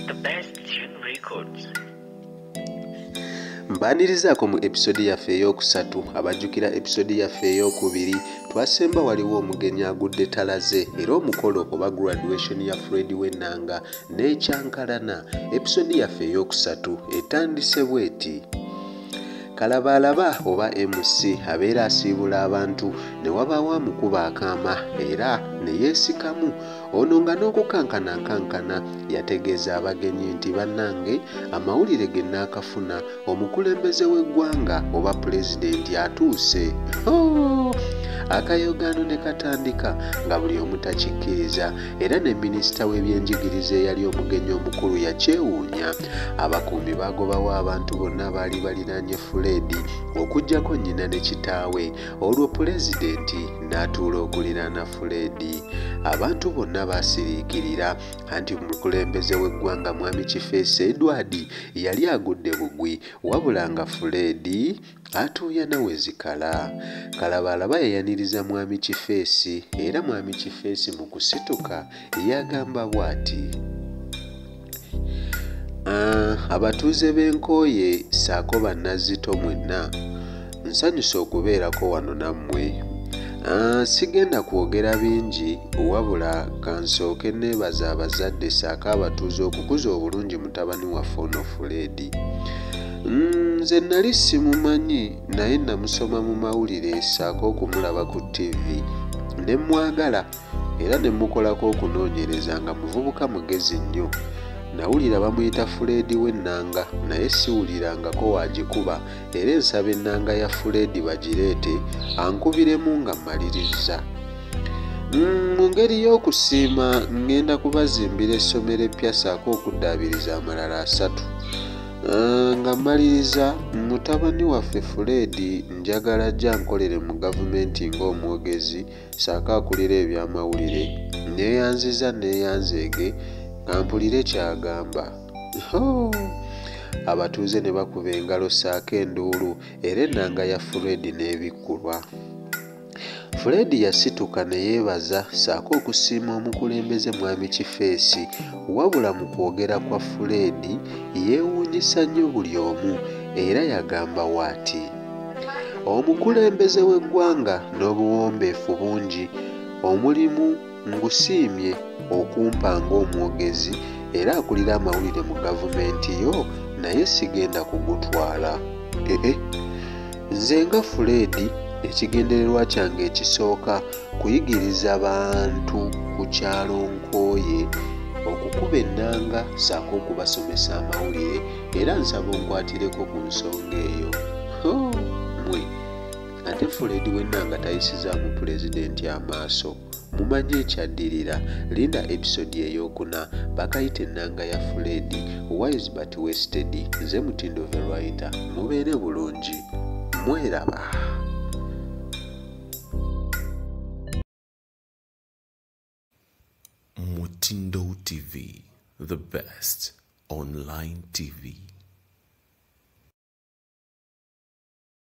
The best tune records. Mbanirizaako mu episode yaffe ey'okusatu abajjukira episode yaffe ey'okubiri twasemba waliwo omugenyi agudde talaze era omukolo oba graduation ya Fred w'Ennanga n'ekyankalana. Episode yaffe ey'okusatu etandise bw'eti: Kalabalaba oba MC abeera asiibula abantu ne wabaawo amukuba akaama era ne yeesikamu. Ono nga n'okukankana yategeeza abagenyi nti bannange amawulire ge nnaakafuna omukulembeze w'eggwanga oba pulezidenti atuuse. Akayogaano ne katandika nga buli omu takikkiriza era ne minisita w'ebyenjigiriza eyali omugenyi omukulu yakyewuunya. Abakuumi baagobawo abantu bonna baali baliraanye Fuledi okuggyako nnyina ne kitaawe. Olwo pulezidenti n'atuula okuliraana Fuledi. Abantu bonna baasiriikirira anti omukulembeze w'eggwanga mwami Kifeesi Edward yali agudde bugwi wabula nga Fuledi atuuya nawe zikala. Kalabalaba yayaniriza mwami Kifeesi era mwami Kifeesi mu kusituka yagamba bw'ati: abatuuze b'Enkooye ssaako bannazito mwenna, nsanyuse okubeerako wano nammwe. Sigenda kwogera bingi wabula kansooke neebaza abazadde ssaako abatuuze okukuza obulungi mutabani waffe ono Fuledi. Nze nali simumanyi naye namusoma mu mawulire ssaako okumulaba ku TV ne mwagala era ne mukolako okunoonyereza nga muvubuka mugezi nnyo. Nawulira bamuyita Fuledi w'Ennanga naye siwulirangako wagikuba era ensaba ennanga ya Fuledi bagireete ankubiremu nga mmaliriza. Mu ngeri y'okusiima ngenda kubazimbira essomero eppya ssaako okuddaabiriza amalala 3. Nga mmaliriza, mutabani waffe Fuledi njagala ajja ankolere mu gavumenti ng'omwogezi ssaako akulira ebyamawulire. Neeyanzeege ampulire ky'agamba. Abatuuze ne bakuba engalo ssaako enduulu era ennanga ya Fuledi n'ebikkulwa. Fuledi yasituka ne yeebaza ssaako okusiima omukulembeze mwami Kifeesi wabula mu kwogera kwa Fuledi yeewuunyisa nnyo buli omu era yagamba bw'ati: omukulembeze w'eggwanga n'obuwombeefu bungi, omulimu ngusiimye okumpa ng'omwogezi era akulira amawulire mu gavumenti yo naye sigenda kugutwala. Nze nga Fuledi ekigendererwa kyange ekisooka kuyigiriza bantu ku kyalo Nkooye okukuba ennanga ssaako okubasomesa amawulire era nsaba onkwatireko ku nsonga eyo. Mmwe ate Fuledi w'Ennanga tayisizaamu pulezidenti amaaso. Mumanyi ekyaddirira, linda episode ey'okuna bakayita ennanga ya Fuledi wise but wasted. Nze Mutindo the writer. Mubeere bulungi. Mweraba. Mutindo TV, the best online TV.